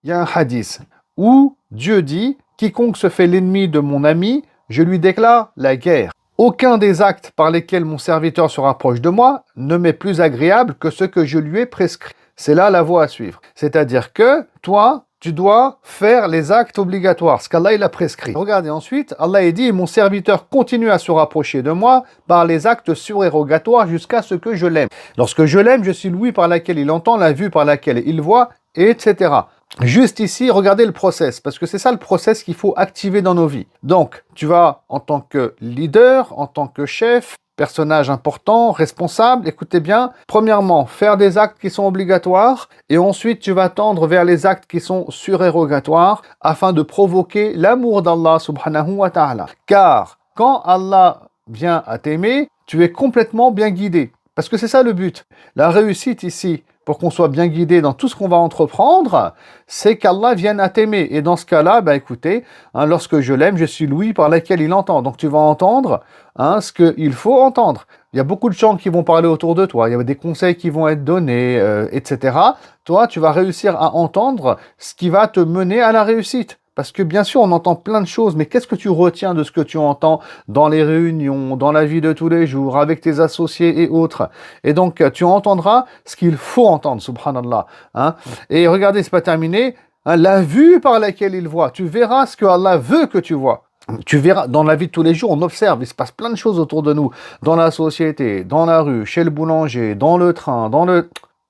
Il y a un hadith où Dieu dit « Quiconque se fait l'ennemi de mon ami, je lui déclare la guerre. Aucun des actes par lesquels mon serviteur se rapproche de moi ne m'est plus agréable que ce que je lui ai prescrit. » C'est là la voie à suivre. C'est-à-dire que toi, tu dois faire les actes obligatoires, ce qu'Allah il a prescrit. Regardez ensuite, Allah il dit « Mon serviteur continue à se rapprocher de moi par les actes surérogatoires jusqu'à ce que je l'aime. Lorsque je l'aime, je suis l'ouïe par laquelle il entend, la vue par laquelle il voit, etc. » Juste ici, regardez le process, parce que c'est ça le process qu'il faut activer dans nos vies. Donc, tu vas, en tant que leader, en tant que chef, personnage important, responsable, écoutez bien, premièrement, faire des actes qui sont obligatoires, et ensuite tu vas tendre vers les actes qui sont surérogatoires, afin de provoquer l'amour d'Allah subhanahu wa ta'ala. Car, quand Allah vient à t'aimer, tu es complètement bien guidé. Parce que c'est ça le but. La réussite ici, pour qu'on soit bien guidé dans tout ce qu'on va entreprendre, c'est qu'Allah vienne à t'aimer. Et dans ce cas-là, écoutez, lorsque je l'aime, je suis l'ouïe par laquelle il entend. Donc tu vas entendre ce qu'il faut entendre. Il y a beaucoup de gens qui vont parler autour de toi, il y a des conseils qui vont être donnés, etc. Toi, tu vas réussir à entendre ce qui va te mener à la réussite. Parce que bien sûr, on entend plein de choses, mais qu'est-ce que tu retiens de ce que tu entends dans les réunions, dans la vie de tous les jours, avec tes associés et autres? Et donc, tu entendras ce qu'il faut entendre, subhanallah. Et regardez, c'est pas terminé. La vue par laquelle il voit, tu verras ce que Allah veut que tu vois. Tu verras, dans la vie de tous les jours, on observe, il se passe plein de choses autour de nous, dans la société, dans la rue, chez le boulanger, dans le train,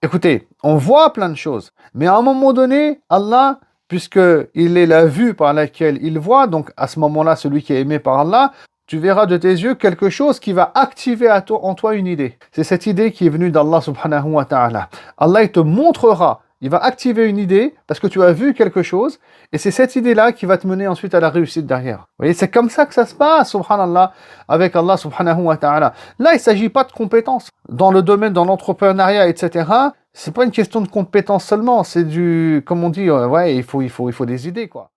Écoutez, on voit plein de choses, mais à un moment donné, Allah, puisqu'il est la vue par laquelle il voit, donc à ce moment-là, celui qui est aimé par Allah, tu verras de tes yeux quelque chose qui va activer en toi une idée. C'est cette idée qui est venue d'Allah subhanahu wa ta'ala. Allah, il te montrera, il va activer une idée parce que tu as vu quelque chose, et c'est cette idée-là qui va te mener ensuite à la réussite derrière. Vous voyez, c'est comme ça que ça se passe, subhanallah, avec Allah subhanahu wa ta'ala. Là, il ne s'agit pas de compétences. Dans le domaine, dans l'entrepreneuriat, etc., c'est pas une question de compétences seulement, c'est du, comme on dit, il faut des idées, quoi.